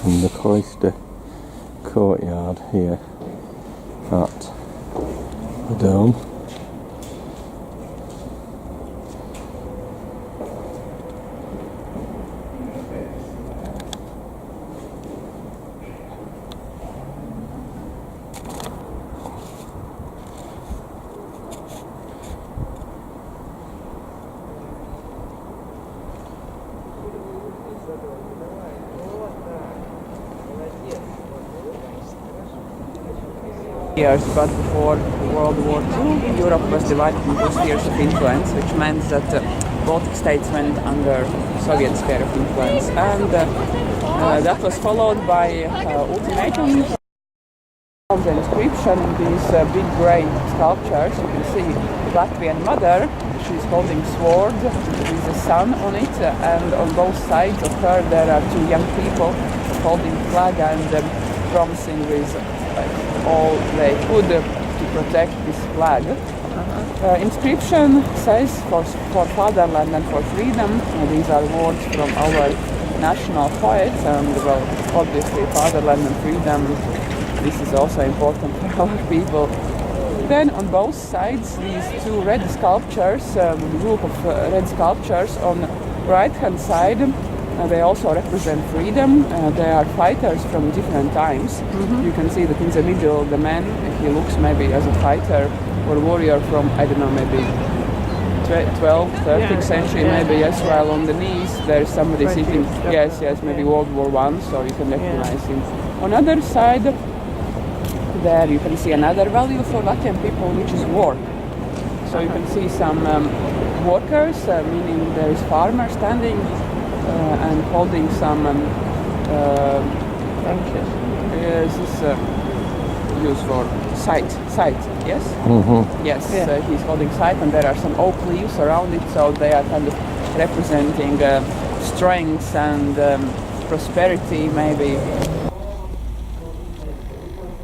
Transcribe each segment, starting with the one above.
in the cloister courtyard here at the dome. Years, but before World War II, Europe was divided into spheres of influence, which meant that Baltic states went under Soviet sphere of influence, and that was followed by ultimatums. The inscription, these big grey sculptures, you can see Latvian mother, she's holding sword with the sun on it, and on both sides of her there are two young people holding flag and promising with all they could to protect this flag. Inscription says for fatherland and for freedom. These are words from our national poet, and well, obviously fatherland and freedom, this is also important for our people. Then on both sides, these two red sculptures, group of red sculptures on right hand side, they also represent freedom. They are fighters from different times. You can see that in the middle, the man, he looks maybe as a fighter or warrior from, I don't know, maybe 12th, 13th century, maybe, yes, while on the knees there's somebody sitting, yes, maybe World War I, so you can recognize him. On other side, there you can see another value for Latvian people, which is work. So you can see some workers, meaning there is farmer standing and holding some this is used for sight, yes? Yes, yeah. He's holding sight, and there are some oak leaves around it, so they are kind of representing strength and prosperity, maybe.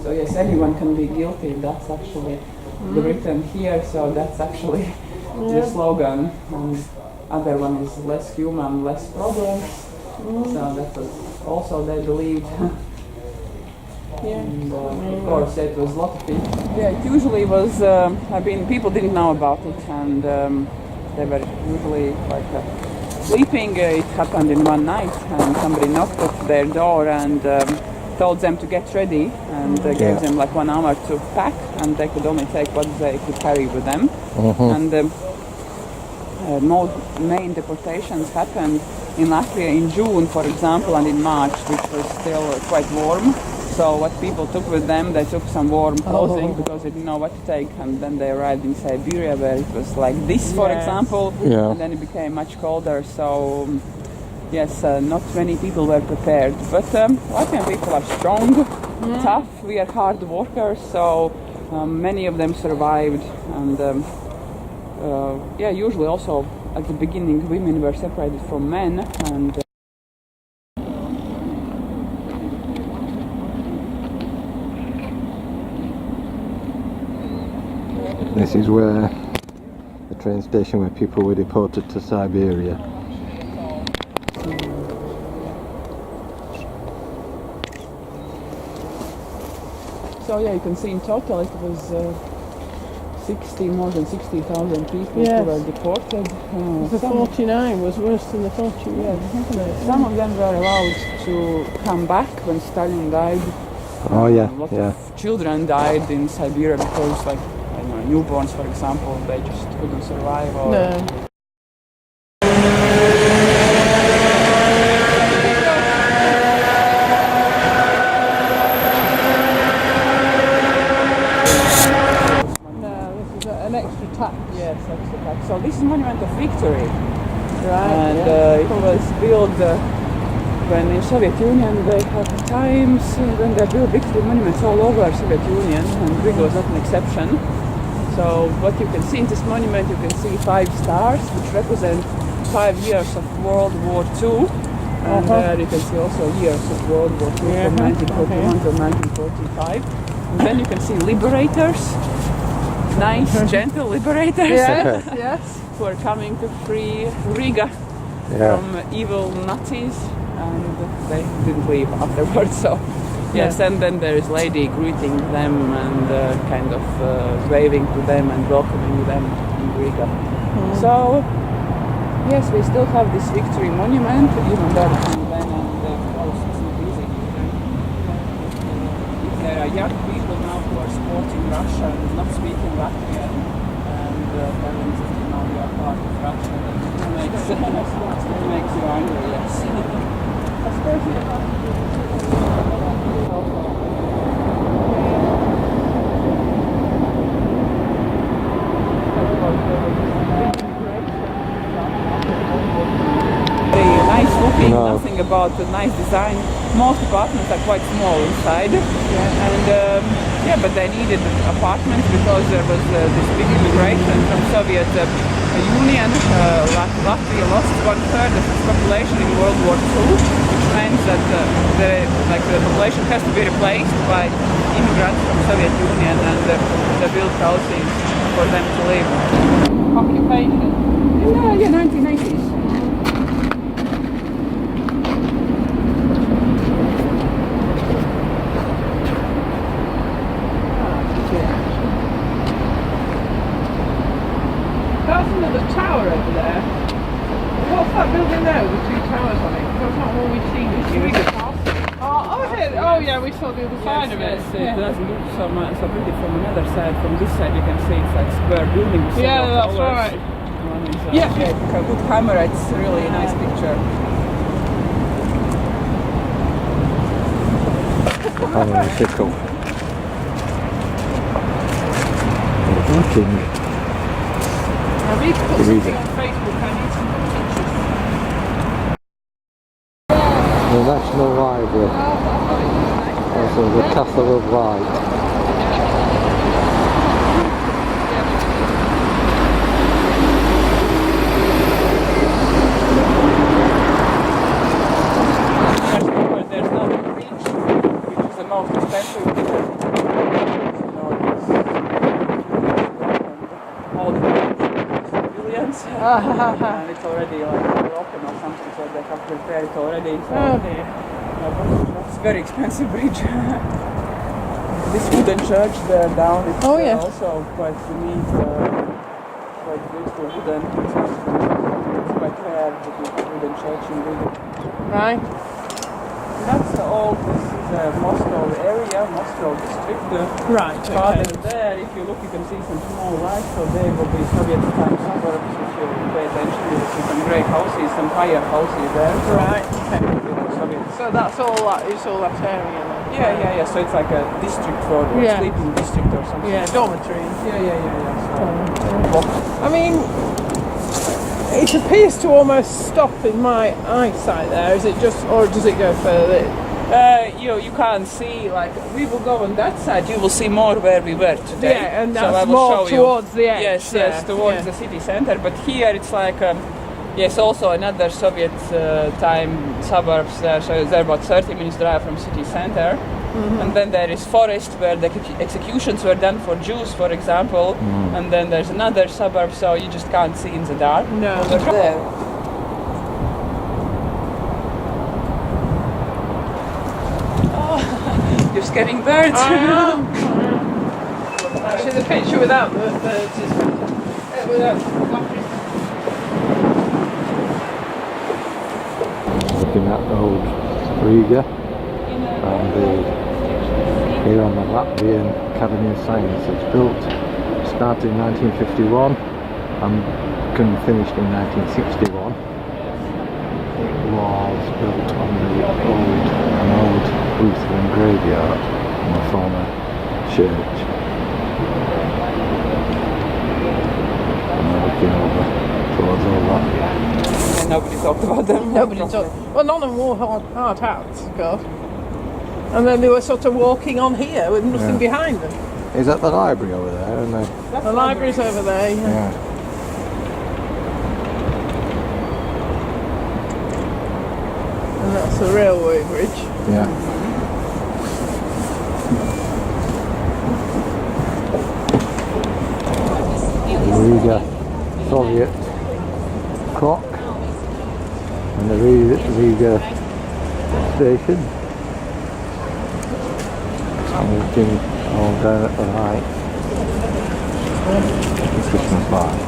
So yes, anyone can be guilty, that's actually written here, so that's actually the slogan. Other one is less human, less problems. So that was also they believed. And of course it was a lot of people. Yeah, it usually was, people didn't know about it, and they were usually like sleeping. It happened in one night, and somebody knocked at their door and told them to get ready, and gave them like 1 hour to pack, and they could only take what they could carry with them. And main deportations happened in Latvia in June, for example, and in March, which was still quite warm. So what people took with them, they took some warm clothing because they didn't know what to take, and then they arrived in Siberia where it was like this, for example, and then it became much colder. So yes, not many people were prepared, but Latvian people are strong, tough, we are hard workers, so many of them survived, and usually also at the beginning women were separated from men, and this is where the train station where people were deported to Siberia. So yeah, you can see in total it was more than 60,000 people who were deported. The 49 was worse than the 40. Some of them were allowed to come back when Stalin died. Oh yeah, a lot of children died in Siberia because, like, I don't know, newborns, for example, they just couldn't survive. Or So this is Monument of Victory, and it was built when in Soviet Union they had times when they built victory monuments all over Soviet Union, and Riga was not an exception. So what you can see in this monument, you can see 5 stars, which represent 5 years of World War II, and there you can see also years of World War II from 1941 to 1945. And then you can see liberators. Nice, gentle liberators who are coming to free Riga from evil Nazis. and they didn't leave afterwards. So yes, and then there is lady greeting them and kind of waving to them and welcoming them in Riga. So yes, we still have this victory monument, even though then and of course it's not easy. If there are young people now who are supporting Russia and not speaking Latvian and telling that you are part of Russia, that makes you angry, yes. Of course you have to do very nice looking, nothing about the nice design. Most apartments are quite small inside, and but they needed apartments because there was this big immigration from Soviet Union. Latvia lost 1/3 of its population in World War II, which means that the population has to be replaced by immigrants from Soviet Union, and they built houses for them to live. Occupation. Yeah, 1980s. That's another tower over there. What's that building there with the two towers on it? That's not one we've seen. It's Riga Castle. Oh, is it? Oh, yeah, we saw the other side of it. Yes, it doesn't look so pretty from another side. From this side you can see it's like square building with several that's towers. right. One is, Yeah. With a good camera, it's really a nice picture. Having a tickle. Looking. I need to put Riga. something on Facebook. I need some pictures. The National Library. Also the Castle of Light. There's no bridge, which is the most expensive because all the civilians and it's already like broken or something, so they have prepared it already. So it's a very expensive bridge. This wooden church there down is also quite unique, quite beautiful wooden. It's quite rare to do a wooden church in Riga. Right. That's all. This is Moscow area, Moscow district. Right, Farther there, if you look, you can see some small lights. So there will be Soviet time suburbs. If you pay attention, you will see some grey houses, some higher houses there. So Right, okay. Soviet. So that's all that, it's all that area then? Yeah. So it's like a district for sleeping district or something. Yeah, dormitories. Yeah. So, I mean, it appears to almost stop in my eyesight there. Is it just, or does it go further? you can't see, like, we will go on that side, you will see more where we were today. Yeah, and so that's I will more show towards you. the edge. Yes, towards the city center. But here it's like, yes, also another Soviet time suburbs there. So they're about 30 minutes drive from city center. Mm-hmm. And then there is forest where the executions were done for Jews, for example. And then there's another suburb, so you just can't see in the dark. No. There. You're scaring birds. I am. Actually, the picture without the birds is better. Without flapping. Looking at old Riga and here on the Latvian Academy of Science. It's built, started in 1951 and finished in 1961. It was built on an old Lutheran graveyard in a former church. And they're looking over towards old Latvia. And nobody talked about them. Nobody talked. Well, none of them wore hard hats, of course. And then they were sort of walking on here with nothing behind them. Is that the library over there? And The library's over there. yeah. And that's the railway bridge. Yeah. Riga Soviet clock and the Riga station. I'm looking all down at the right. The Christmas lights.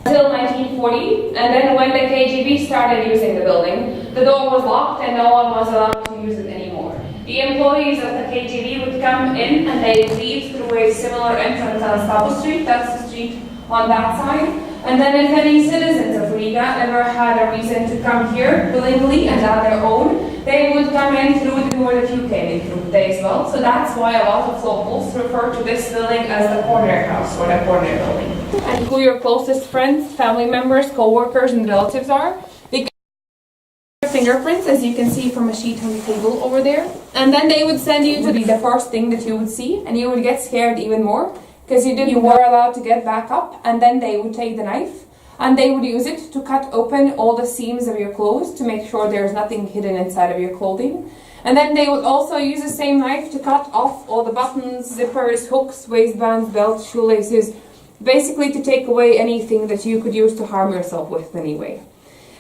Until 1940, and then when the KGB started using the building, the door was locked and no one was allowed to use it anymore. The employees of the KGB would come in and they would leave through a similar entrance on Staple Street, that's the street on that side. And then if any citizens of Riga ever had a reason to come here willingly and on their own, they would come in through the door that you came in through today as well. So that's why a lot of locals refer to this building as the corner house or the corner building. And who your closest friends, family members, co-workers and relatives are. They get fingerprints, as you can see from a sheet on the table over there. And then they would send you to be the first thing that you would see, and you would get scared even more because you were allowed to get back up, and then they would take the knife and they would use it to cut open all the seams of your clothes to make sure there's nothing hidden inside of your clothing. And then they would also use the same knife to cut off all the buttons, zippers, hooks, waistbands, belts, shoelaces, basically to take away anything that you could use to harm yourself with anyway.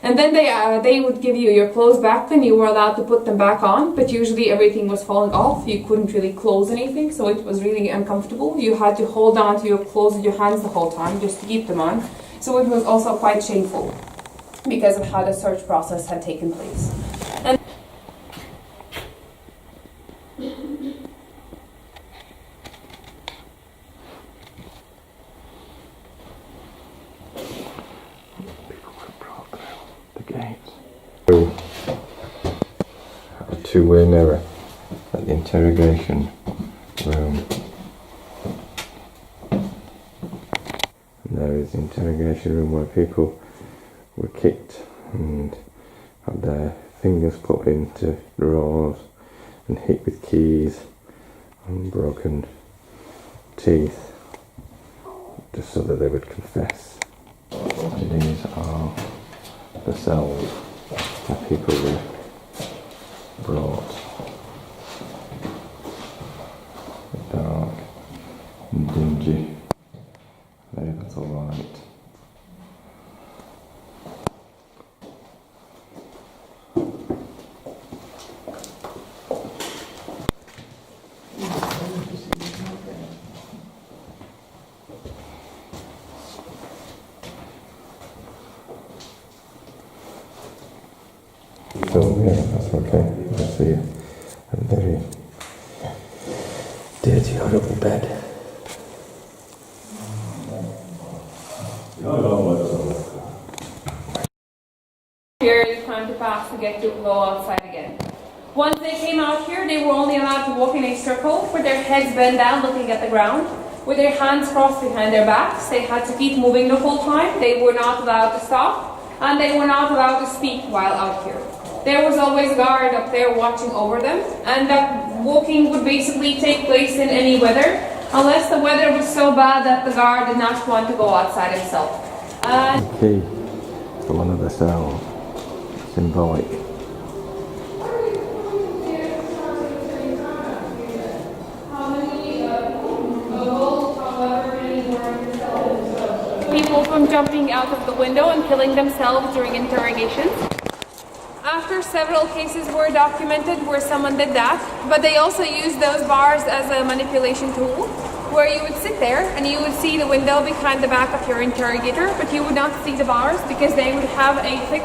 And then they would give you your clothes back and you were allowed to put them back on, but usually everything was falling off. You couldn't really close anything, so it was really uncomfortable. You had to hold on to your clothes with your hands the whole time just to keep them on. So it was also quite shameful because of how the search process had taken place. And a two-way mirror at the interrogation room. And there is the interrogation room where people were kicked and had their fingers put into drawers and hit with keys and broken teeth just so that they would confess. And these are the cells where people were brought. Dark and dingy, very little light. So yeah, that's okay. I see a very dirty, horrible bed. period of time to pass to get to go outside again. Once they came out here, they were only allowed to walk in a circle with their heads bent down looking at the ground, with their hands crossed behind their backs. They had to keep moving the whole time. They were not allowed to stop, and they were not allowed to speak while out here. There was always a guard up there watching over them, and that walking would basically take place in any weather, unless the weather was so bad that the guard did not want to go outside himself. Key for one of the cells, symbolic. People from jumping out of the window and killing themselves during interrogations. After several cases were documented where someone did that, but they also used those bars as a manipulation tool, where you would sit there and you would see the window behind the back of your interrogator, but you would not see the bars because they would have a thick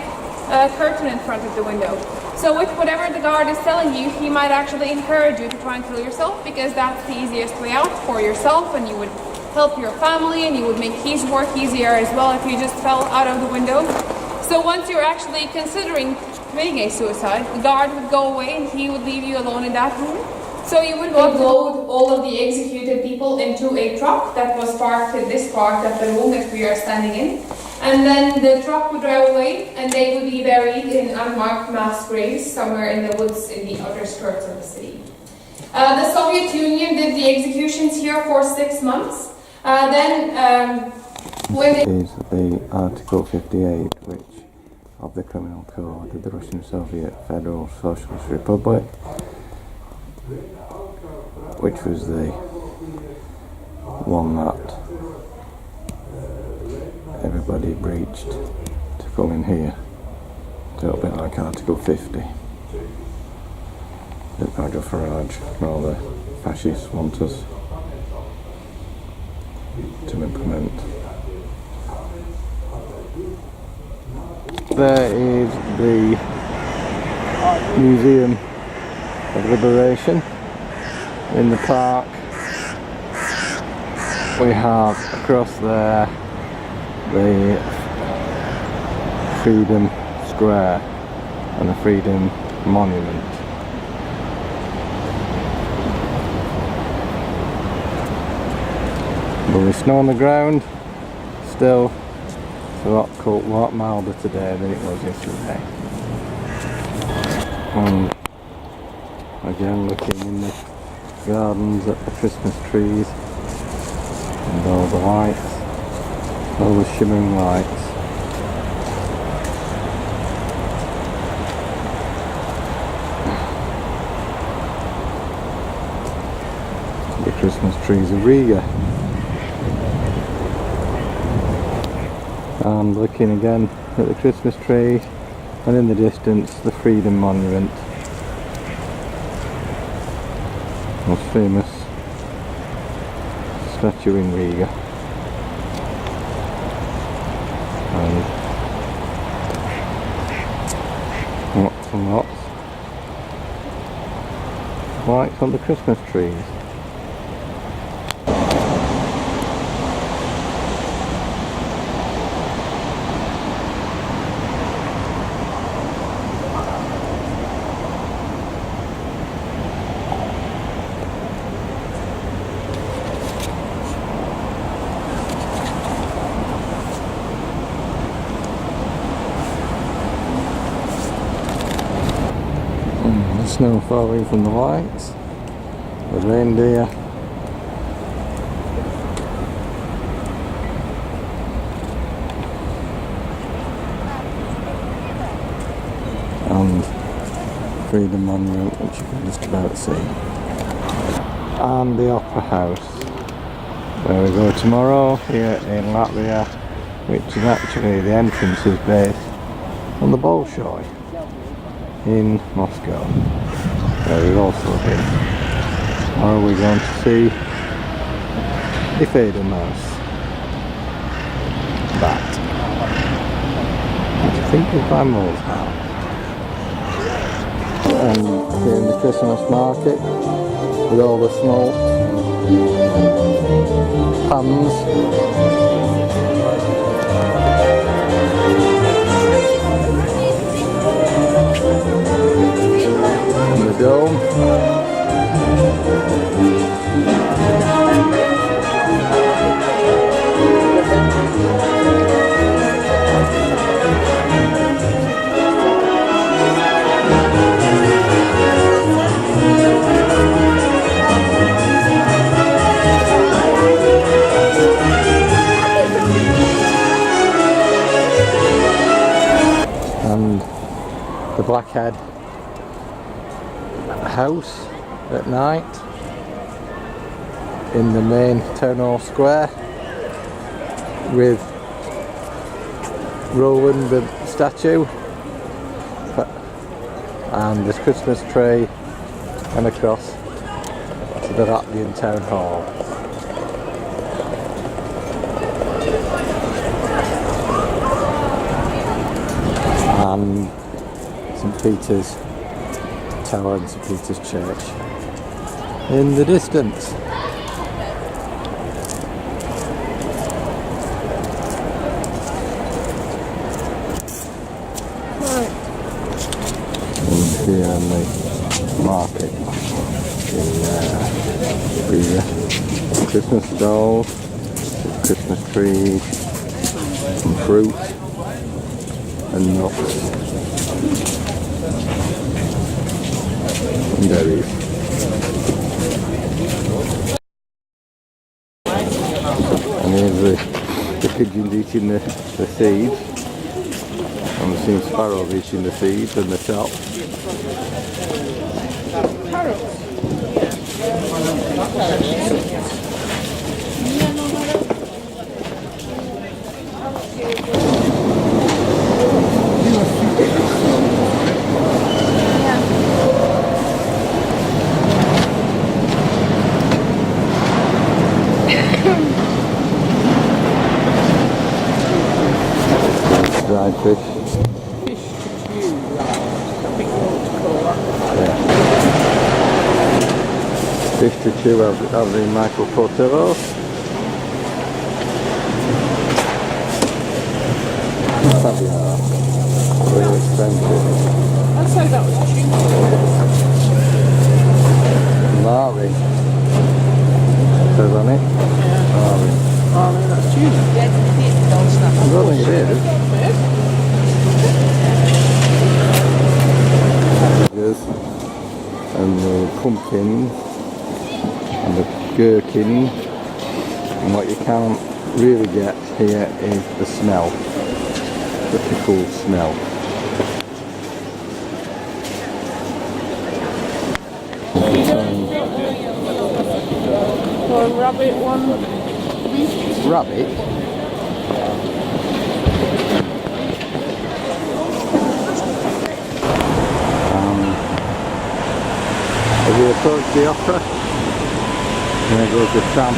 curtain in front of the window. So with whatever the guard is telling you, he might actually encourage you to try and kill yourself, because that's the easiest way out for yourself, and you would help your family and you would make his work easier as well if you just fell out of the window. So once you're actually considering committing a suicide, the guard would go away and he would leave you alone in that room. So you would load all of the executed people into a truck that was parked in this part of the room that we are standing in. And then the truck would drive away and they would be buried in unmarked mass graves somewhere in the woods in the outer skirts of the city. The Soviet Union did the executions here for 6 months. When they Is the Article 58, which of the Criminal Code of the Russian Soviet Federal Socialist Republic, which was the one that everybody breached to come in here. It's a little bit like Article 50. That Nigel Farage and all the fascists want us to implement. There is the Museum of Liberation in the park. We have across there the Freedom Square and the Freedom Monument. But with snow on the ground, still it's a lot milder today than it was yesterday. And again, looking in the gardens at the Christmas trees and all the lights, all the shimmering lights. The Christmas trees of Riga. And looking again at the Christmas tree, and in the distance the Freedom Monument, most famous statue in Riga. And lots and lots of lights on the Christmas trees. Snow falling from the lights, the reindeer, and Freedom Monument, which you can just about see, and the Opera House, where we go tomorrow here in Latvia, which is actually the entrance is based on the Bolshoi in Moscow, where we've also been. Or are we going to see the Fader Mouse? That. What do you think of Bramwell's house? And here in the Christmas market with all the smoked pans. The dome. And the Blackhead house at night in the main town hall square with Roland the statue and this Christmas tree, and across to the Latvian town hall. And St. Peter's Tower and St. Peter's Church in the distance. And here in the market in Riga, Christmas dolls, Christmas trees, and fruit and nuts and berries. And here's the pigeons eating the seeds. And we've seen sparrows eating the seeds and the top. Dried fish. Fish to chew, I think you want to call that. Yeah. Fish to chew of the Michael Portillo. Caviar. Really expensive. I'd say that was cheap. Larry. Says on it. Yeah. Larry. Oh, no, that's cheap. I don't think it is. Cabbages and the pumpkins and the gherkin, and what you can't really get here is the smell, the pickled smell. Or a rabbit one. Rabbit? As we approach the opera, there goes the tram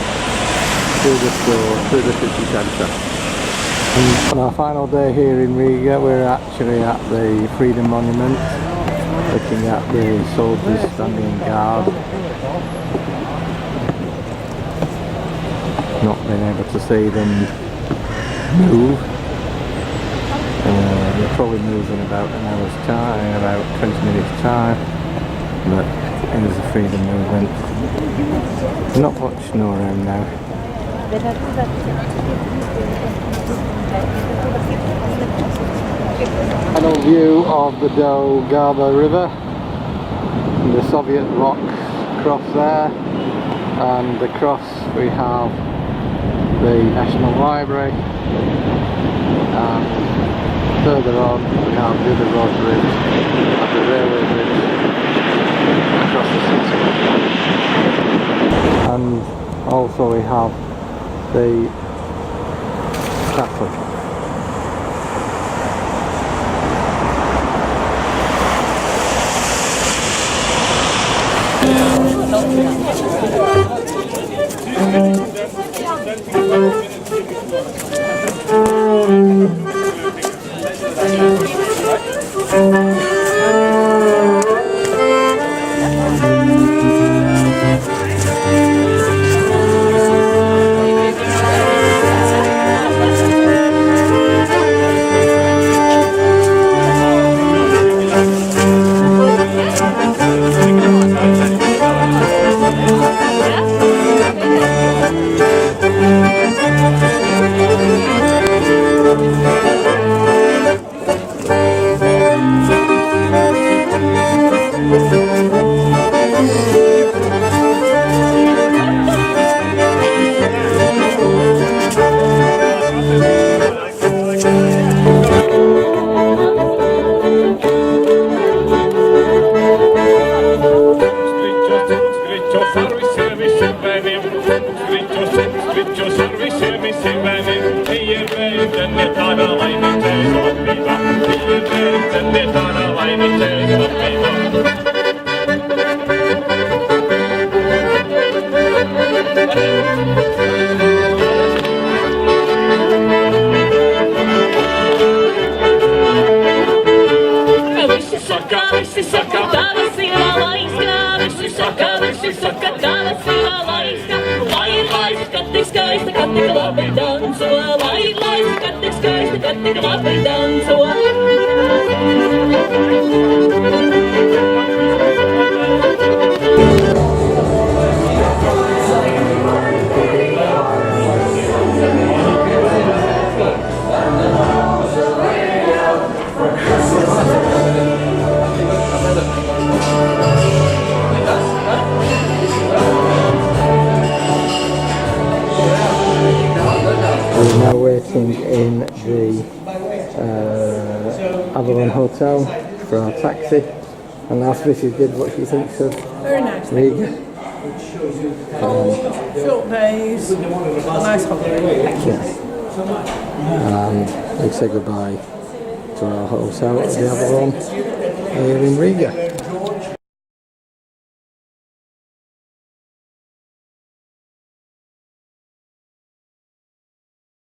through the store, through the city centre. On our final day here in Riga, we're actually at the Freedom Monument, looking at the soldiers standing guard. Not being able to see them move. They'll probably move in about an hour's time, in about 20 minutes time. But here's the freedom movement. Not much snow around now. Final view of the Gaba River, the Soviet rocks cross there, and across we have the National Library, and further on we have the other road bridge and the railway bridge across the city. And also we have the castle. waiting in the Avalon Hotel for our taxi. And last visit did what she thinks of Very nice. Riga. Short days, a nice holiday. Thank you. Yes. And we say goodbye to our hotel at the Avalon here in Riga.